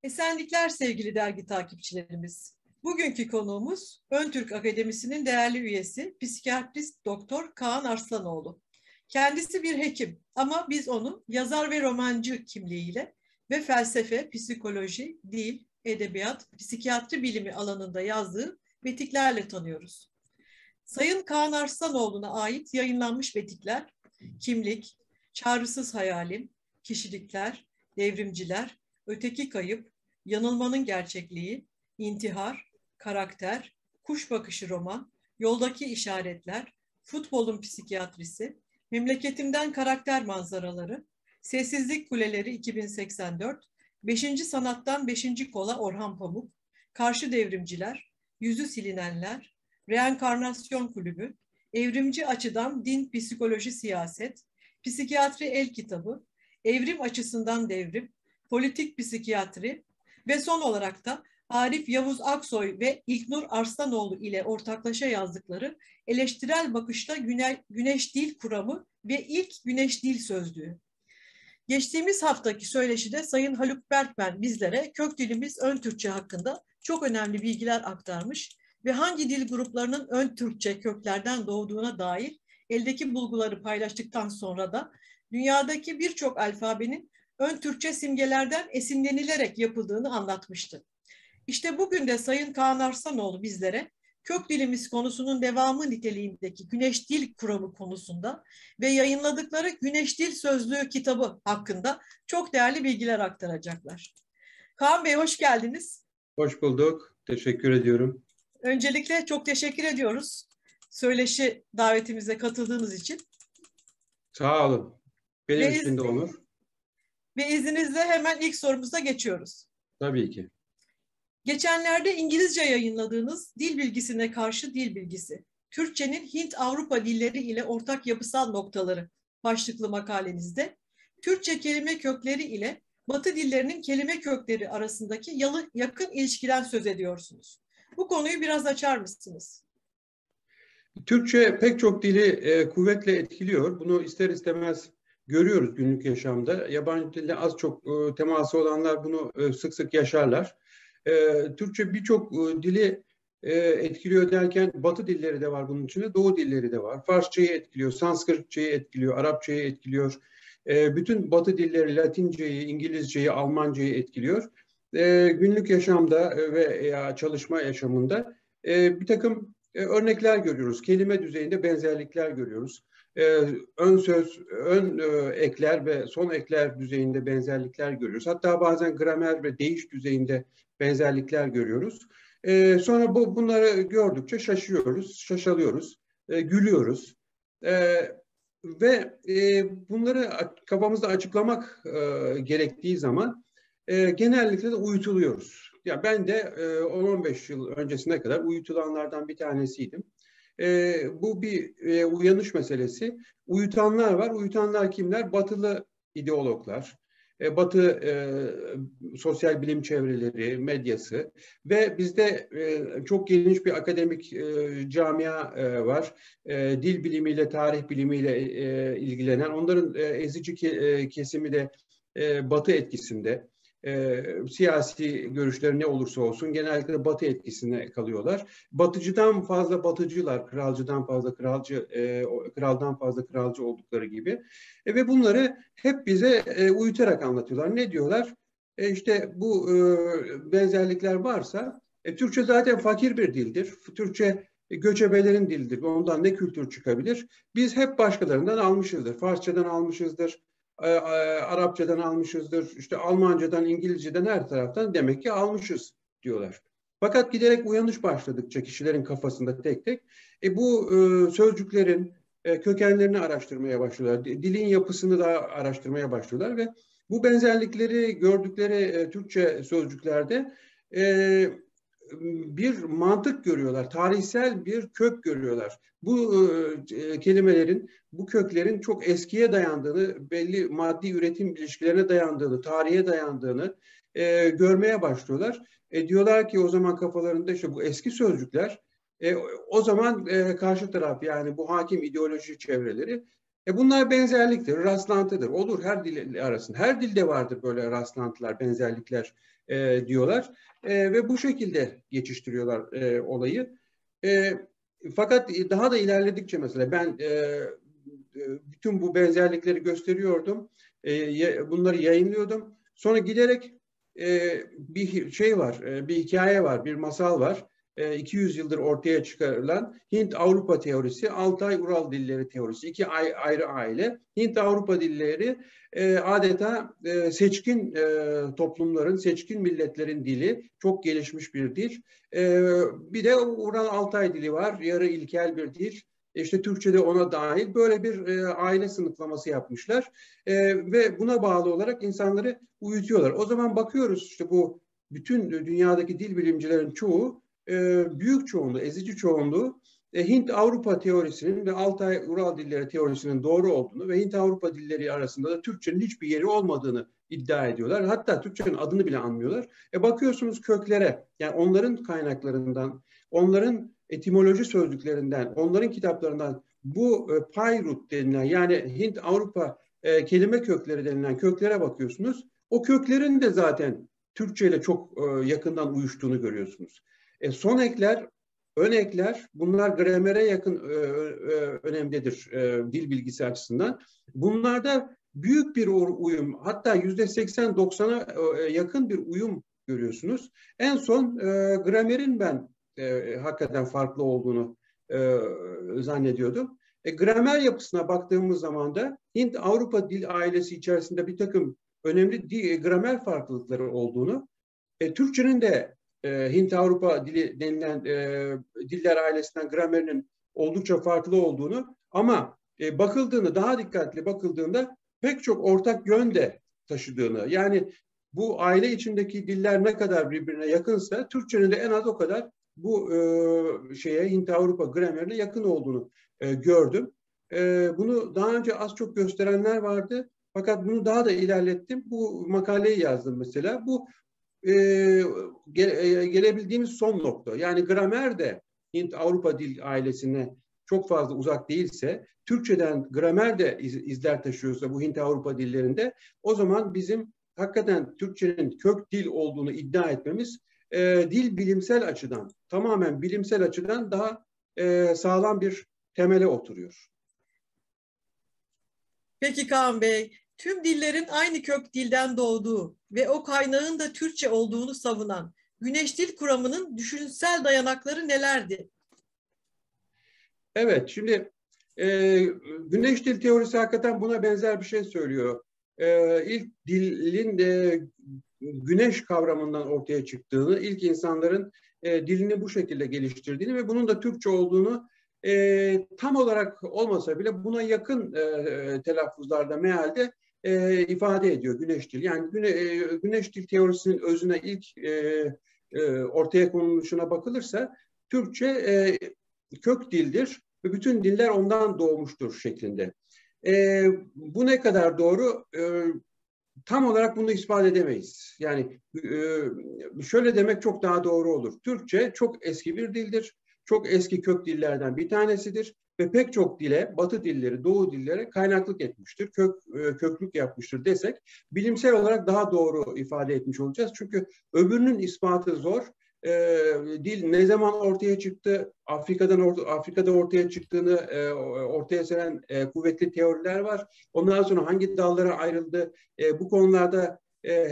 Esenlikler sevgili dergi takipçilerimiz. Bugünkü konuğumuz Ön Türk Akademisi'nin değerli üyesi psikiyatrist Doktor Kaan Arslanoğlu. Kendisi bir hekim ama biz onu yazar ve romancı kimliğiyle ve felsefe, psikoloji, dil, edebiyat, psikiyatri bilimi alanında yazdığı metiklerle tanıyoruz. Sayın Kaan Arslanoğlu'na ait yayınlanmış metikler, kimlik, çağrısız hayalim, kişilikler, devrimciler, öteki kayıp, yanılmanın gerçekliği, intihar, karakter, kuş bakışı roman, yoldaki işaretler, futbolun psikiyatrisi, memleketimden karakter manzaraları, sessizlik kuleleri 2084, 5. sanattan 5. kola Orhan Pamuk, karşı devrimciler, yüzü silinenler, reenkarnasyon kulübü, evrimci açıdan din, psikoloji, siyaset, psikiyatri el kitabı, evrim açısından devrim, politik psikiyatri ve son olarak da Arif Yavuz Aksoy ve İlknur Arslanoğlu ile ortaklaşa yazdıkları eleştirel bakışta güneş dil kuramı ve ilk güneş dil sözlüğü. Geçtiğimiz haftaki söyleşide Sayın Haluk Berkmen bizlere kök dilimiz ön Türkçe hakkında çok önemli bilgiler aktarmış ve hangi dil gruplarının ön Türkçe köklerden doğduğuna dair eldeki bulguları paylaştıktan sonra da dünyadaki birçok alfabenin ön Türkçe simgelerden esinlenilerek yapıldığını anlatmıştı. İşte bugün de Sayın Kaan Arslanoğlu bizlere kök dilimiz konusunun devamı niteliğindeki Güneş Dil Kuramı konusunda ve yayınladıkları Güneş Dil Sözlüğü kitabı hakkında çok değerli bilgiler aktaracaklar. Kaan Bey hoş geldiniz. Hoş bulduk. Teşekkür ediyorum. Öncelikle çok teşekkür ediyoruz söyleşi davetimize katıldığınız için. Sağ olun. Benim için de onur. Ve izninizle hemen ilk sorumuza geçiyoruz. Tabii ki. Geçenlerde İngilizce yayınladığınız Dil Bilgisine Karşı Dil Bilgisi, Türkçenin Hint-Avrupa dilleri ile ortak yapısal noktaları başlıklı makalenizde, Türkçe kelime kökleri ile Batı dillerinin kelime kökleri arasındaki yakın ilişkiden söz ediyorsunuz. Bu konuyu biraz açar mısınız? Türkçe pek çok dili kuvvetle etkiliyor. Bunu ister istemez görüyoruz günlük yaşamda. Yabancı dille az çok teması olanlar bunu sık sık yaşarlar. Türkçe birçok dili etkiliyor derken Batı dilleri de var bunun içinde, Doğu dilleri de var. Farsçayı etkiliyor, Sanskritçeyi etkiliyor, Arapçayı etkiliyor. Bütün Batı dilleri Latinceyi, İngilizceyi, Almancayı etkiliyor. Günlük yaşamda ve çalışma yaşamında bir takım örnekler görüyoruz. Kelime düzeyinde benzerlikler görüyoruz. Ön söz, ön ekler ve son ekler düzeyinde benzerlikler görüyoruz. Hatta bazen gramer ve deyiş düzeyinde benzerlikler görüyoruz. Sonra bunları gördükçe şaşırıyoruz, şaşalıyoruz, gülüyoruz. Ve bunları kafamızda açıklamak gerektiği zaman genellikle de uyutuluyoruz. Ya ben de 10-15 yıl öncesine kadar uyutulanlardan bir tanesiydim. Bu bir uyanış meselesi. Uyutanlar var. Uyutanlar kimler? Batılı ideologlar, Batı sosyal bilim çevreleri, medyası ve bizde çok geniş bir akademik camia var. Dil bilimiyle, tarih bilimiyle ilgilenen, onların ezici kesimi de Batı etkisinde. Siyasi görüşleri ne olursa olsun genellikle Batı etkisine kalıyorlar. Batıcıdan fazla batıcılar, kralcıdan fazla kralcı, kraldan fazla kralcı oldukları gibi. Ve bunları hep bize uyutarak anlatıyorlar. Ne diyorlar? İşte bu benzerlikler varsa, Türkçe zaten fakir bir dildir. Türkçe göçebelerin dilidir. Ondan ne kültür çıkabilir? Biz hep başkalarından almışızdır. Farsçadan almışızdır. Arapçadan almışızdır, işte Almancadan, İngilizceden her taraftan demek ki almışız diyorlar. Fakat giderek uyanış başladıkça kişilerin kafasında tek tek bu sözcüklerin kökenlerini araştırmaya başlıyorlar. Dilin yapısını da araştırmaya başlıyorlar ve bu benzerlikleri gördükleri Türkçe sözcüklerde bir mantık görüyorlar, tarihsel bir kök görüyorlar. Bu kelimelerin, bu köklerin çok eskiye dayandığını, belli maddi üretim ilişkilerine dayandığını, tarihe dayandığını görmeye başlıyorlar. Diyorlar ki o zaman kafalarında işte bu eski sözcükler, o zaman karşı taraf yani bu hakim ideoloji çevreleri Bunlar benzerliktir, rastlantıdır. Olur her dil arasında. Her dilde vardır böyle rastlantılar, benzerlikler diyorlar. Ve bu şekilde geçiştiriyorlar olayı. Fakat daha da ilerledikçe mesela ben bütün bu benzerlikleri gösteriyordum. Bunları yayınlıyordum. Sonra giderek bir şey var, bir hikaye var, bir masal var. 200 yıldır ortaya çıkarılan Hint-Avrupa teorisi, Altay-Ural dilleri teorisi. İki ayrı aile. Hint-Avrupa dilleri adeta seçkin toplumların, seçkin milletlerin dili. Çok gelişmiş bir dil. Bir de Ural-Altay dili var. Yarı ilkel bir dil. İşte Türkçe'de ona dahil böyle bir aile sınıflaması yapmışlar. Ve buna bağlı olarak insanları uyutuyorlar. O zaman bakıyoruz işte bu bütün dünyadaki dil bilimcilerin çoğu, büyük çoğunluğu, ezici çoğunluğu Hint-Avrupa teorisinin ve Altay-Ural dilleri teorisinin doğru olduğunu ve Hint-Avrupa dilleri arasında da Türkçenin hiçbir yeri olmadığını iddia ediyorlar. Hatta Türkçenin adını bile anmıyorlar. Bakıyorsunuz köklere, yani onların kaynaklarından, onların etimoloji sözlüklerinden, onların kitaplarından bu Payrut denilen, yani Hint-Avrupa kelime kökleri denilen köklere bakıyorsunuz. O köklerin de zaten Türkçe ile çok yakından uyuştuğunu görüyorsunuz. Son ekler, ön ekler, bunlar gramere yakın önemlidir dil bilgisi açısından. Bunlarda büyük bir uyum, hatta %80-90'a yakın bir uyum görüyorsunuz. En son gramerin ben hakikaten farklı olduğunu zannediyordum. Gramer yapısına baktığımız zaman da Hint-Avrupa dil ailesi içerisinde bir takım önemli gramer farklılıkları olduğunu, Türkçenin de Hint-Avrupa dili denilen diller ailesinden gramerinin oldukça farklı olduğunu, ama bakıldığında, daha dikkatli bakıldığında pek çok ortak yön de taşıdığını, yani bu aile içindeki diller ne kadar birbirine yakınsa Türkçenin de en az o kadar bu Hint-Avrupa gramerine yakın olduğunu gördüm. Bunu daha önce az çok gösterenler vardı. Fakat bunu daha da ilerlettim. Bu makaleyi yazdım mesela. Bu gelebildiğimiz son nokta. Yani gramer de Hint-Avrupa dil ailesine çok fazla uzak değilse, Türkçeden gramer de izler taşıyorsa bu Hint-Avrupa dillerinde, o zaman bizim hakikaten Türkçenin kök dil olduğunu iddia etmemiz dil bilimsel açıdan, tamamen bilimsel açıdan daha sağlam bir temele oturuyor. Peki Kaan Bey, tüm dillerin aynı kök dilden doğduğu ve o kaynağın da Türkçe olduğunu savunan Güneş Dil Kuramı'nın düşünsel dayanakları nelerdi? Evet, şimdi Güneş Dil teorisi hakikaten buna benzer bir şey söylüyor. İlk dilin güneş kavramından ortaya çıktığını, ilk insanların dilini bu şekilde geliştirdiğini ve bunun da Türkçe olduğunu tam olarak olmasa bile buna yakın telaffuzlarda, mealde ifade ediyor Güneş Dil. Yani Güneş Dil teorisinin özüne, ilk ortaya konuluşuna bakılırsa Türkçe kök dildir ve bütün diller ondan doğmuştur şeklinde. Bu ne kadar doğru? Tam olarak bunu ispat edemeyiz. Yani şöyle demek çok daha doğru olur. Türkçe çok eski bir dildir. Çok eski kök dillerden bir tanesidir ve pek çok dile, Batı dilleri, Doğu dillere kaynaklık etmiştir, köklük yapmıştır desek bilimsel olarak daha doğru ifade etmiş olacağız. Çünkü öbürünün ispatı zor. Dil ne zaman ortaya çıktı, Afrika'da ortaya çıktığını ortaya seren kuvvetli teoriler var. Ondan sonra hangi dallara ayrıldı, bu konularda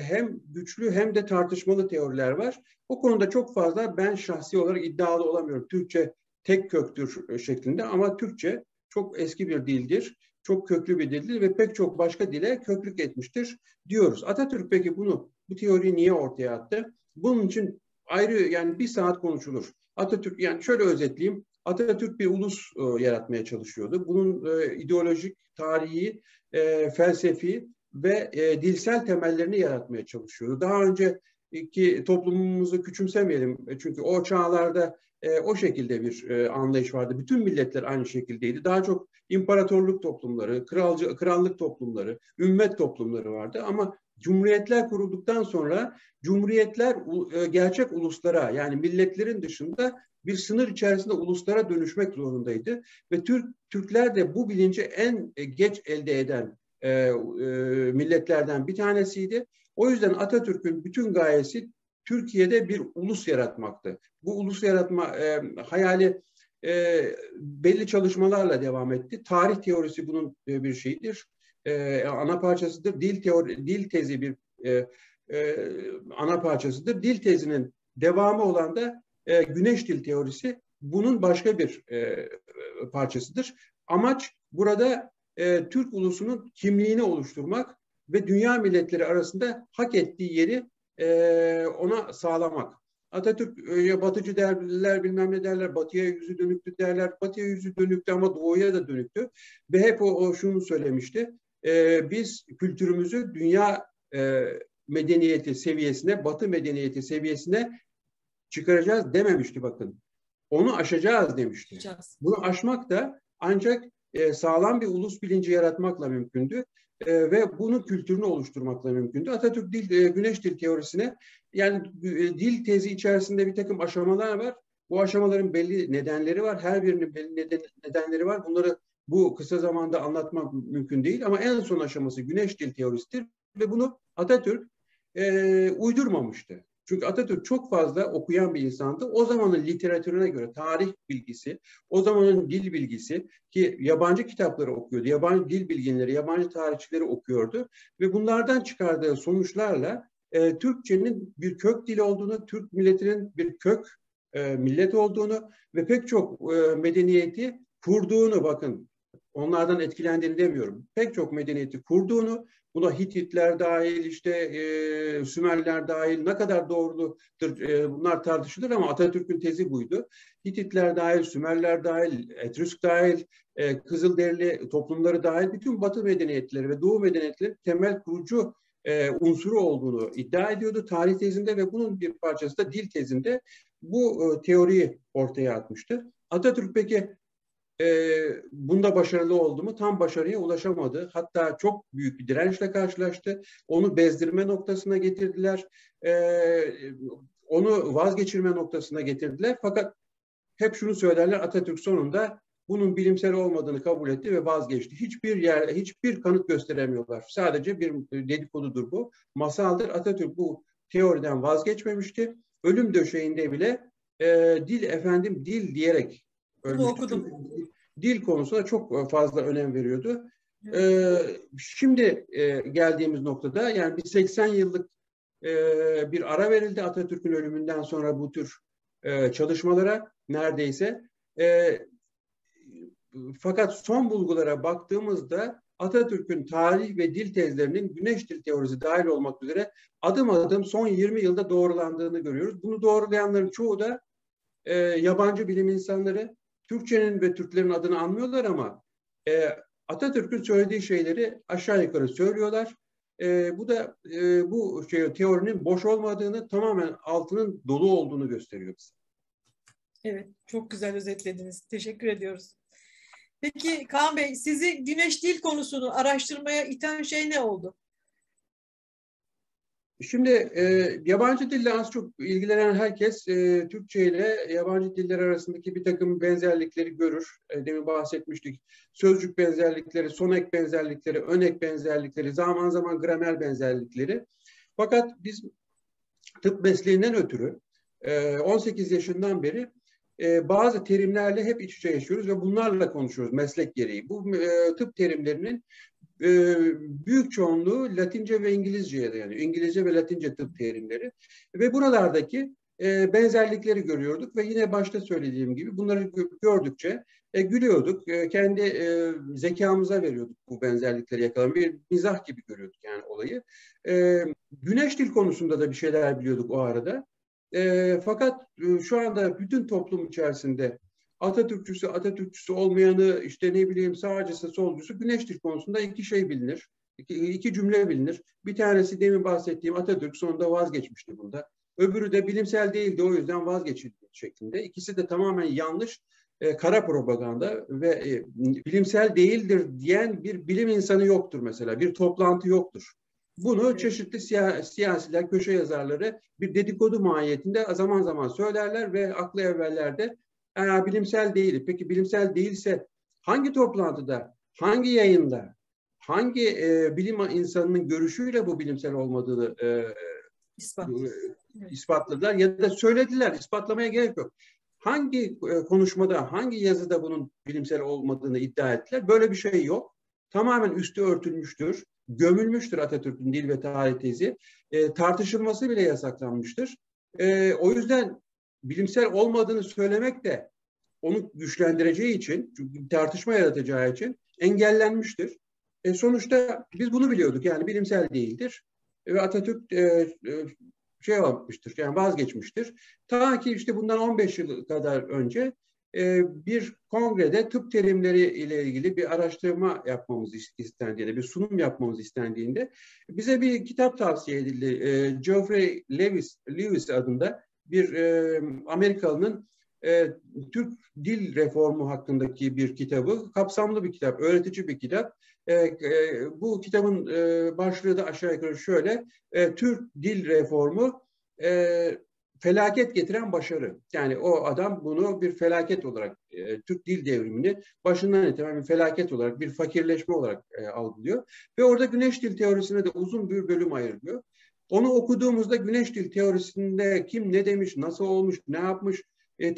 hem güçlü hem de tartışmalı teoriler var. O konuda çok fazla ben şahsi olarak iddialı olamıyorum. Türkçe tek köktür şeklinde, ama Türkçe çok eski bir dildir, çok köklü bir dildir ve pek çok başka dile köklük etmiştir diyoruz. Atatürk peki bu teoriyi niye ortaya attı? Bunun için ayrı, yani bir saat konuşulur. Atatürk, yani şöyle özetleyeyim, Atatürk bir ulus yaratmaya çalışıyordu. Bunun ideolojik, tarihi, felsefi ve dilsel temellerini yaratmaya çalışıyordu. Daha önceki toplumumuzu küçümsemeyelim. Çünkü o çağlarda O şekilde bir anlayış vardı. Bütün milletler aynı şekildeydi. Daha çok imparatorluk toplumları, krallık toplumları, ümmet toplumları vardı. Ama cumhuriyetler kurulduktan sonra cumhuriyetler gerçek uluslara, yani milletlerin dışında bir sınır içerisinde uluslara dönüşmek zorundaydı. Ve Türkler de bu bilinci en geç elde eden milletlerden bir tanesiydi. O yüzden Atatürk'ün bütün gayesi Türkiye'de bir ulus yaratmaktı. Bu ulus yaratma hayali belli çalışmalarla devam etti. Tarih teorisi bunun bir şeyidir. Ana parçasıdır. Dil tezi bir ana parçasıdır. Dil tezinin devamı olan da güneş dil teorisi bunun başka bir parçasıdır. Amaç burada Türk ulusunun kimliğini oluşturmak ve dünya milletleri arasında hak ettiği yeri ona sağlamak. Atatürk batıcı derler, bilmem ne derler, batıya yüzü dönüktü derler. Batıya yüzü dönüktü ama doğuya da dönüktü. Ve hep o şunu söylemişti. Biz kültürümüzü dünya medeniyeti seviyesine, batı medeniyeti seviyesine çıkaracağız dememişti bakın. Onu aşacağız demişti. Bunu aşmak da ancak sağlam bir ulus bilinci yaratmakla mümkündü. Ve bunun kültürünü oluşturmakla mümkündü. Atatürk güneş dil teorisine, yani dil tezi içerisinde bir takım aşamalar var. Bu aşamaların belli nedenleri var. Her birinin belli nedenleri var. Bunları bu kısa zamanda anlatmak mümkün değil. Ama en son aşaması güneş dil teorisidir. Ve bunu Atatürk uydurmamıştı. Çünkü Atatürk çok fazla okuyan bir insandı. O zamanın literatürüne göre tarih bilgisi, o zamanın dil bilgisi, ki yabancı kitapları okuyordu, yabancı dil bilginleri, yabancı tarihçileri okuyordu ve bunlardan çıkardığı sonuçlarla Türkçenin bir kök dil olduğunu, Türk milletinin bir kök millet olduğunu ve pek çok medeniyeti kurduğunu, bakın onlardan etkilendiğini demiyorum, pek çok medeniyeti kurduğunu, buna Hititler dahil, işte Sümerler dahil, ne kadar doğrudur bunlar tartışılır ama Atatürk'ün tezi buydu. Hititler dahil, Sümerler dahil, Etrüsk dahil, Kızılderili toplumları dahil bütün Batı medeniyetleri ve Doğu medeniyetleri temel kurucu unsuru olduğunu iddia ediyordu tarih tezinde ve bunun bir parçası da dil tezinde bu teoriyi ortaya atmıştı. Atatürk peki bunda başarılı oldu mu? Tam başarıya ulaşamadı. Hatta çok büyük bir dirençle karşılaştı. Onu bezdirme noktasına getirdiler. Onu vazgeçirme noktasına getirdiler. Fakat hep şunu söylerler, Atatürk sonunda bunun bilimsel olmadığını kabul etti ve vazgeçti. Hiçbir kanıt gösteremiyorlar. Sadece bir dedikodudur bu. Masaldır. Atatürk bu teoriden vazgeçmemişti. Ölüm döşeğinde bile dil diyerek ölmüştü. Çünkü dil konusuna çok fazla önem veriyordu. Şimdi geldiğimiz noktada, yani bir 80 yıllık bir ara verildi Atatürk'ün ölümünden sonra bu tür çalışmalara neredeyse. Fakat son bulgulara baktığımızda Atatürk'ün tarih ve dil tezlerinin güneş dil teorisi dahil olmak üzere adım adım son 20 yılda doğrulandığını görüyoruz. Bunu doğrulayanların çoğu da yabancı bilim insanları. Türkçenin ve Türklerin adını anmıyorlar ama Atatürk'ün söylediği şeyleri aşağı yukarı söylüyorlar. Bu da bu teorinin boş olmadığını, tamamen altının dolu olduğunu gösteriyor bize. Evet, çok güzel özetlediniz. Teşekkür ediyoruz. Peki Kaan Bey, sizi güneş dil konusunu araştırmaya iten şey ne oldu? Şimdi yabancı dille az çok ilgilenen herkes Türkçe ile yabancı diller arasındaki bir takım benzerlikleri görür. Demin bahsetmiştik. Sözcük benzerlikleri, sonek benzerlikleri, önek benzerlikleri, zaman zaman gramer benzerlikleri. Fakat biz tıp mesleğinden ötürü 18 yaşından beri bazı terimlerle hep iç içe yaşıyoruz ve bunlarla konuşuyoruz meslek gereği. Bu tıp terimlerinin büyük çoğunluğu Latince ve İngilizce'ye dayanıyor. İngilizce ve Latince tıp terimleri. Ve buralardaki benzerlikleri görüyorduk ve yine başta söylediğim gibi bunları gördükçe gülüyorduk. Kendi zekamıza veriyorduk bu benzerlikleri yakalamayı. Bir mizah gibi görüyorduk yani olayı. Güneş dil konusunda da bir şeyler biliyorduk o arada. Fakat şu anda bütün toplum içerisinde Atatürkçüsü olmayanı, işte ne bileyim sağcısı, solcusu, güneş dil konusunda iki şey bilinir. İki cümle bilinir. Bir tanesi demin bahsettiğim Atatürk sonunda vazgeçmişti bunda. öbürü de bilimsel değildi, o yüzden vazgeçildi şeklinde. İkisi de tamamen yanlış, kara propaganda ve bilimsel değildir diyen bir bilim insanı yoktur mesela. Bir toplantı yoktur. Bunu çeşitli siyasiler, köşe yazarları bir dedikodu mahiyetinde zaman zaman söylerler ve aklı evvellerde bilimsel değil. Peki bilimsel değilse hangi toplantıda, hangi yayında, hangi bilim insanının görüşüyle bu bilimsel olmadığını ispatladılar ya da söylediler. İspatlamaya gerek yok. Hangi konuşmada, hangi yazıda bunun bilimsel olmadığını iddia ettiler? Böyle bir şey yok. Tamamen üstü örtülmüştür. Gömülmüştür Atatürk'ün dil ve tarih tezi. Tartışılması bile yasaklanmıştır. O yüzden bilimsel olmadığını söylemek de onu güçlendireceği için, çünkü tartışma yaratacağı için engellenmiştir. Sonuçta biz bunu biliyorduk. Yani bilimsel değildir. Ve Atatürk şey yapmıştır, yani vazgeçmiştir. Ta ki işte bundan 15 yıl kadar önce bir kongrede tıp terimleri ile ilgili bir araştırma yapmamız istendiğinde, bir sunum yapmamız istendiğinde bize bir kitap tavsiye edildi. Geoffrey Lewis adında bir Amerikalı'nın Türk dil reformu hakkındaki bir kitabı, kapsamlı bir kitap, öğretici bir kitap. Bu kitabın başlığı da aşağı yukarı şöyle: Türk dil reformu felaket getiren başarı. Yani o adam bunu bir felaket olarak, Türk dil devrimini başından itibaren bir felaket olarak, bir fakirleşme olarak algılıyor. Ve orada güneş dil teorisine de uzun bir bölüm ayırıyor. Onu okuduğumuzda güneş dil teorisinde kim ne demiş, nasıl olmuş, ne yapmış,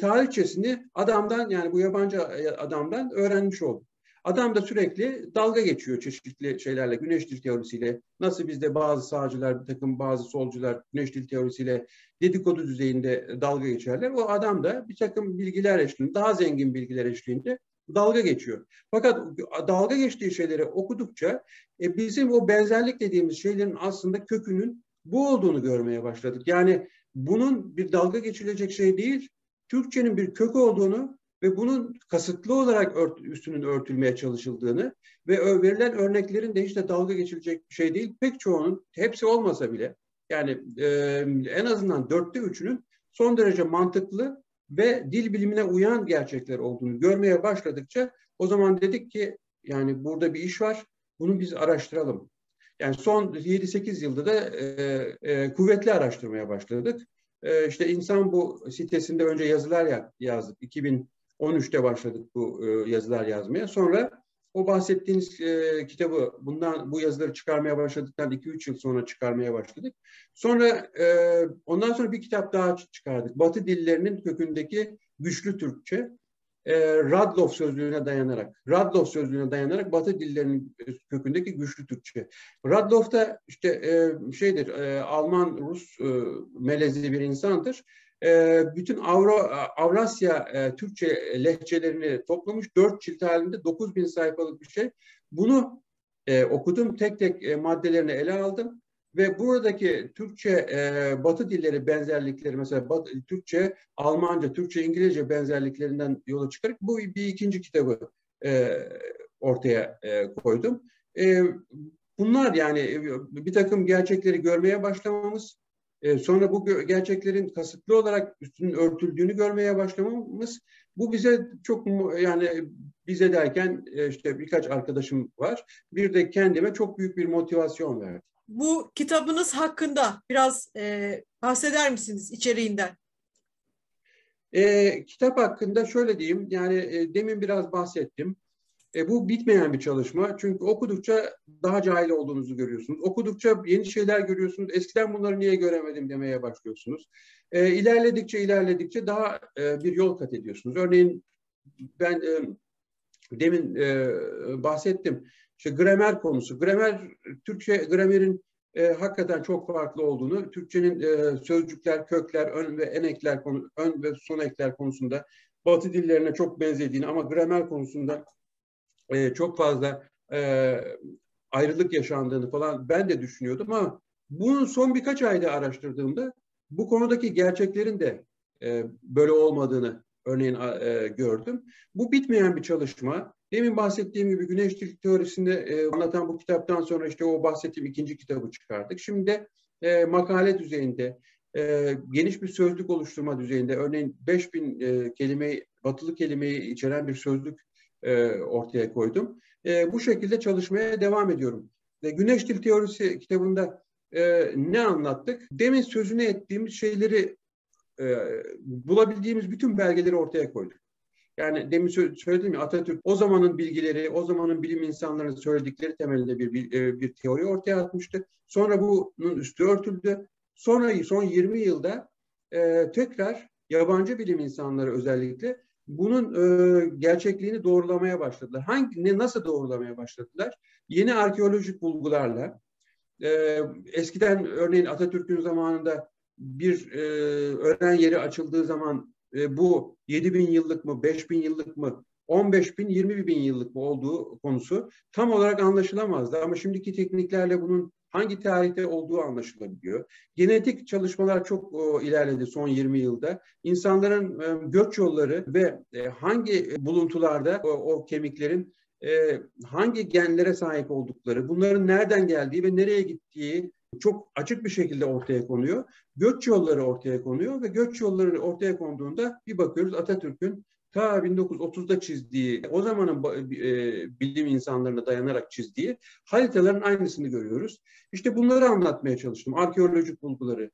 tarihçesini adamdan, yani bu yabancı adamdan öğrenmiş olduk. Adam da sürekli dalga geçiyor çeşitli şeylerle, güneş dil teorisiyle. Nasıl bizde bazı sağcılar, bir takım bazı solcular güneş dil teorisiyle dedikodu düzeyinde dalga geçerler. O adam da bir takım bilgiler eşliğinde, daha zengin bilgiler eşliğinde dalga geçiyor. Fakat dalga geçtiği şeyleri okudukça bizim o benzerlik dediğimiz şeylerin aslında kökünün bu olduğunu görmeye başladık. Yani bunun bir dalga geçilecek şey değil, Türkçenin bir kök olduğunu ve bunun kasıtlı olarak üstünün örtülmeye çalışıldığını ve verilen örneklerin de hiç de dalga geçilecek bir şey değil. Pek çoğunun, hepsi olmasa bile, yani en azından 3'ünün son derece mantıklı ve dil bilimine uyan gerçekler olduğunu görmeye başladıkça o zaman dedik ki yani burada bir iş var, bunu biz araştıralım. Yani son 7-8 yılda da kuvvetli araştırmaya başladık. İşte İnsan Bu sitesinde önce yazılar yazdık. 2013'te başladık bu yazılar yazmaya. Sonra o bahsettiğiniz kitabı, bu yazıları çıkarmaya başladıktan 2-3 yıl sonra çıkarmaya başladık. Sonra ondan sonra bir kitap daha çıkardık. Batı dillerinin kökündeki güçlü Türkçe. Radloff sözlüğüne dayanarak Batı dillerinin kökündeki güçlü Türkçe. Radloff da işte Alman, Rus melezi bir insandır. Bütün Avrasya Türkçe lehçelerini toplamış, 4 cilt halinde 9.000 sayfalık bir şey. Bunu okudum, tek tek maddelerini ele aldım. Ve buradaki Türkçe, Batı dilleri benzerlikleri, mesela Türkçe, Almanca, Türkçe, İngilizce benzerliklerinden yola çıkarak bu bir ikinci kitabı ortaya koydum. Bunlar yani bir takım gerçekleri görmeye başlamamız, sonra bu gerçeklerin kasıtlı olarak üstünün örtüldüğünü görmeye başlamamız, bu bize çok, yani bize derken işte birkaç arkadaşım var, bir de kendime çok büyük bir motivasyon verdi. Bu kitabınız hakkında biraz bahseder misiniz içeriğinden? Kitap hakkında şöyle diyeyim, yani demin biraz bahsettim. Bu bitmeyen bir çalışma. Çünkü okudukça daha cahil olduğunuzu görüyorsunuz. Okudukça yeni şeyler görüyorsunuz. Eskiden bunları niye göremedim demeye başlıyorsunuz. İlerledikçe daha bir yol kat ediyorsunuz. Örneğin ben demin bahsettim. İşte gramer konusu. Türkçe gramerin hakikaten çok farklı olduğunu, Türkçenin sözcükler, kökler, ön ve son ekler konusunda Batı dillerine çok benzediğini ama gramer konusunda çok fazla ayrılık yaşandığını falan ben de düşünüyordum ama bunu son birkaç ayda araştırdığımda bu konudaki gerçeklerin de böyle olmadığını örneğin gördüm. Bu bitmeyen bir çalışma. Demin bahsettiğim gibi güneş dil teorisinde anlatan bu kitaptan sonra işte o bahsettiğim ikinci kitabı çıkardık. Şimdi de makale düzeyinde geniş bir sözlük oluşturma düzeyinde, örneğin 5000 batılı kelimeyi içeren bir sözlük ortaya koydum. Bu şekilde çalışmaya devam ediyorum. Güneş Dil Teorisi kitabında ne anlattık? Demin sözünü ettiğimiz şeyleri, bulabildiğimiz bütün belgeleri ortaya koyduk. Yani demin söyledim ya, Atatürk o zamanın bilgileri, o zamanın bilim insanlarının söyledikleri temelinde bir teori ortaya atmıştı. Sonra bunun üstü örtüldü. Sonra son 20 yılda tekrar yabancı bilim insanları özellikle bunun gerçekliğini doğrulamaya başladılar. Nasıl doğrulamaya başladılar? Yeni arkeolojik bulgularla. Eskiden örneğin Atatürk'ün zamanında bir öğren yeri açıldığı zaman bu 7.000 yıllık mı, 5.000 yıllık mı, 15.000, 20.000 yıllık mı olduğu konusu tam olarak anlaşılamazdı. Ama şimdiki tekniklerle bunun hangi tarihte olduğu anlaşılabiliyor. Genetik çalışmalar çok ilerledi son 20 yılda. İnsanların göç yolları ve hangi buluntularda o kemiklerin hangi genlere sahip oldukları, bunların nereden geldiği ve nereye gittiği çok açık bir şekilde ortaya konuyor. Göç yolları ortaya konuyor ve göç yolları ortaya konduğunda bir bakıyoruz Atatürk'ün ta 1930'da çizdiği, o zamanın bilim insanlarına dayanarak çizdiği haritaların aynısını görüyoruz. İşte bunları anlatmaya çalıştım. Arkeolojik bulguları,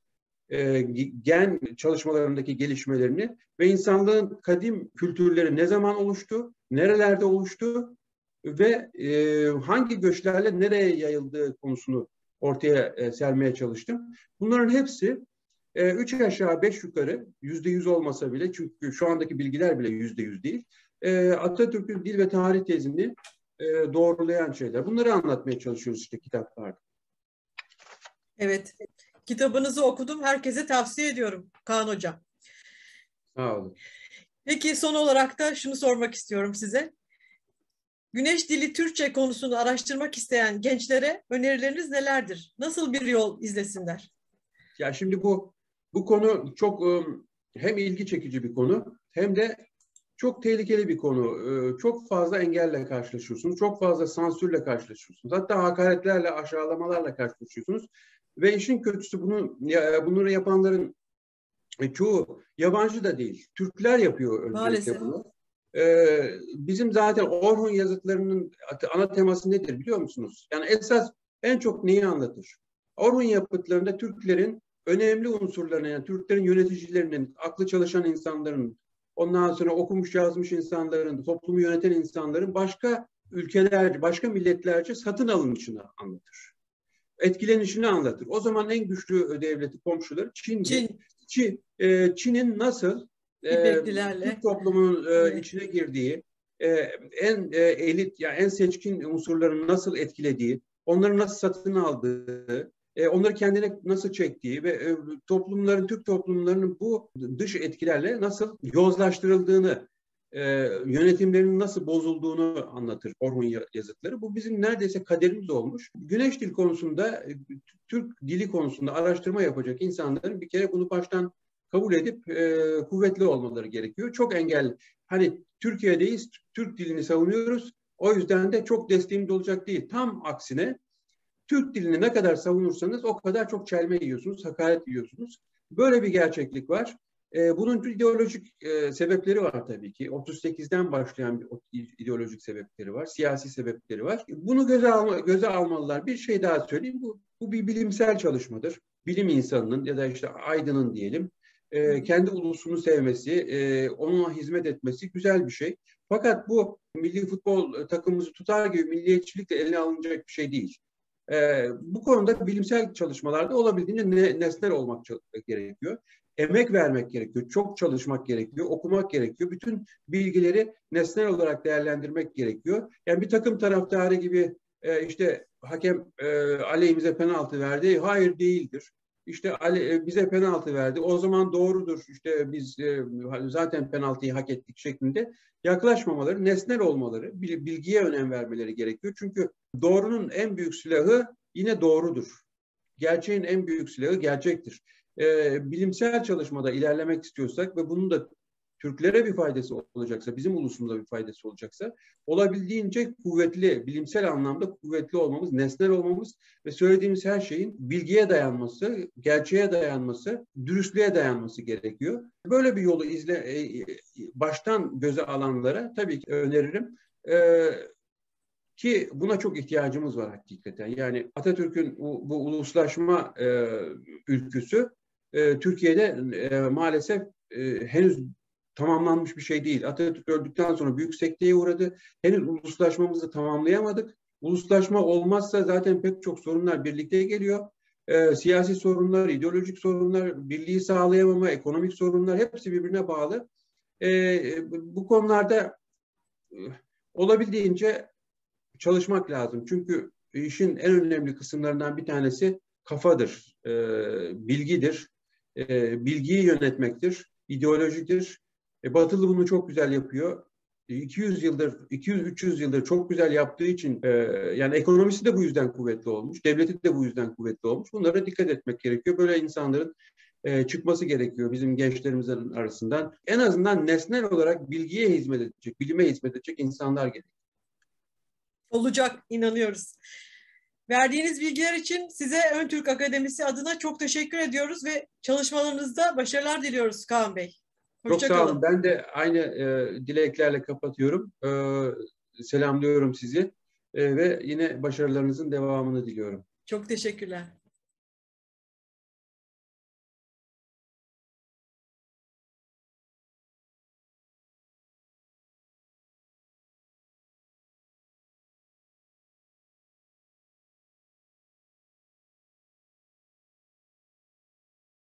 gen çalışmalarındaki gelişmelerini ve insanlığın kadim kültürleri ne zaman oluştu, nerelerde oluştu ve hangi göçlerle nereye yayıldığı konusunu ortaya sermeye çalıştım. Bunların hepsi 3 aşağı 5 yukarı %100 olmasa bile, çünkü şu andaki bilgiler bile %100 değil, Atatürk'ün dil ve tarih tezini doğrulayan şeyler. Bunları anlatmaya çalışıyoruz işte kitaplarda. Evet, kitabınızı okudum. Herkese tavsiye ediyorum Kaan Hocam. Sağ olun. Peki son olarak da şunu sormak istiyorum size. Güneş dili Türkçe konusunu araştırmak isteyen gençlere önerileriniz nelerdir? Nasıl bir yol izlesinler? Ya şimdi bu konu çok hem ilgi çekici bir konu hem de çok tehlikeli bir konu. Çok fazla engelle karşılaşıyorsunuz. Çok fazla sansürle karşılaşıyorsunuz. Hatta hakaretlerle, aşağılamalarla karşılaşıyorsunuz. Ve işin kötüsü bunları yapanların çoğu yabancı da değil. Türkler yapıyor öncelikle Maalesef. bunu. Bizim zaten Orhun yazıtlarının ana teması nedir biliyor musunuz? Yani esas en çok neyi anlatır? Orhun yapıtlarında Türklerin önemli unsurlarını, yani Türklerin yöneticilerinin, aklı çalışan insanların, ondan sonra okumuş yazmış insanların, toplumu yöneten insanların başka ülkelerce, başka milletlerce satın alınışını anlatır. Etkilenişini anlatır. O zaman en güçlü devleti, komşuları Çin'di. Çin'in nasıl Türk toplumunun içine girdiği, en elit, yani en seçkin unsurların nasıl etkilediği, onları nasıl satın aldığı, onları kendine nasıl çektiği ve Türk toplumlarının bu dış etkilerle nasıl yozlaştırıldığını, yönetimlerinin nasıl bozulduğunu anlatır Orhun yazıtları. Bu bizim neredeyse kaderimiz olmuş. Güneş dil konusunda, Türk dili konusunda araştırma yapacak insanların bir kere bunu baştan kabul edip kuvvetli olmaları gerekiyor. Çok engelli. Hani Türkiye'deyiz, Türk dilini savunuyoruz. O yüzden de çok desteğimiz olacak değil. Tam aksine Türk dilini ne kadar savunursanız o kadar çok çelme yiyorsunuz, hakaret yiyorsunuz. Böyle bir gerçeklik var. Bunun ideolojik sebepleri var tabii ki. 38'den başlayan ideolojik sebepleri var, siyasi sebepleri var. Bunu göze almalılar. Bir şey daha söyleyeyim. Bu bir bilimsel çalışmadır. Bilim insanının ya da işte aydının diyelim, kendi ulusunu sevmesi, onunla hizmet etmesi güzel bir şey. Fakat bu milli futbol takımımızı tutar gibi milliyetçilikle eline alınacak bir şey değil. Bu konuda bilimsel çalışmalarda olabildiğince nesnel olmak gerekiyor. Emek vermek gerekiyor, çok çalışmak gerekiyor, okumak gerekiyor. Bütün bilgileri nesnel olarak değerlendirmek gerekiyor. Yani bir takım taraftarı gibi işte hakem aleyhimize penaltı verdi, hayır değildir. İşte bize penaltı verdi, o zaman doğrudur. İşte biz zaten penaltıyı hak ettik şeklinde yaklaşmamaları, nesnel olmaları, bilgiye önem vermeleri gerekiyor. Çünkü doğrunun en büyük silahı yine doğrudur. Gerçeğin en büyük silahı gerçektir. Bilimsel çalışmada ilerlemek istiyorsak ve bunun da Türklere bir faydası olacaksa, bizim ulusumuza bir faydası olacaksa olabildiğince kuvvetli, bilimsel anlamda kuvvetli olmamız, nesnel olmamız ve söylediğimiz her şeyin bilgiye dayanması, gerçeğe dayanması, dürüstlüğe dayanması gerekiyor. Böyle bir yolu baştan göze alanlara tabii ki öneririm. Ki buna çok ihtiyacımız var hakikaten. Yani Atatürk'ün bu uluslaşma ülküsü Türkiye'de maalesef henüz tamamlanmış bir şey değil. Atatürk öldükten sonra büyük sekteye uğradı. Henüz uluslaşmamızı tamamlayamadık. Uluslaşma olmazsa zaten pek çok sorunlar birlikte geliyor. Siyasi sorunlar, ideolojik sorunlar, birliği sağlayamama, ekonomik sorunlar hepsi birbirine bağlı. Bu konularda olabildiğince çalışmak lazım. Çünkü işin en önemli kısımlarından bir tanesi kafadır, bilgidir, bilgiyi yönetmektir, ideolojidir. Batılı bunu çok güzel yapıyor. 200 yıldır, 200-300 yıldır çok güzel yaptığı için yani ekonomisi de bu yüzden kuvvetli olmuş, devleti de bu yüzden kuvvetli olmuş. Bunlara dikkat etmek gerekiyor. Böyle insanların çıkması gerekiyor bizim gençlerimizin arasından. En azından nesnel olarak bilgiye hizmet edecek, bilime hizmet edecek insanlar gerekiyor. Olacak, inanıyoruz. Verdiğiniz bilgiler için size Ön Türk Akademisi adına çok teşekkür ediyoruz ve çalışmalarınızda başarılar diliyoruz Kaan Bey. Çok sağ olun. Ben de aynı dileklerle kapatıyorum. Selamlıyorum sizi ve yine başarılarınızın devamını diliyorum. Çok teşekkürler.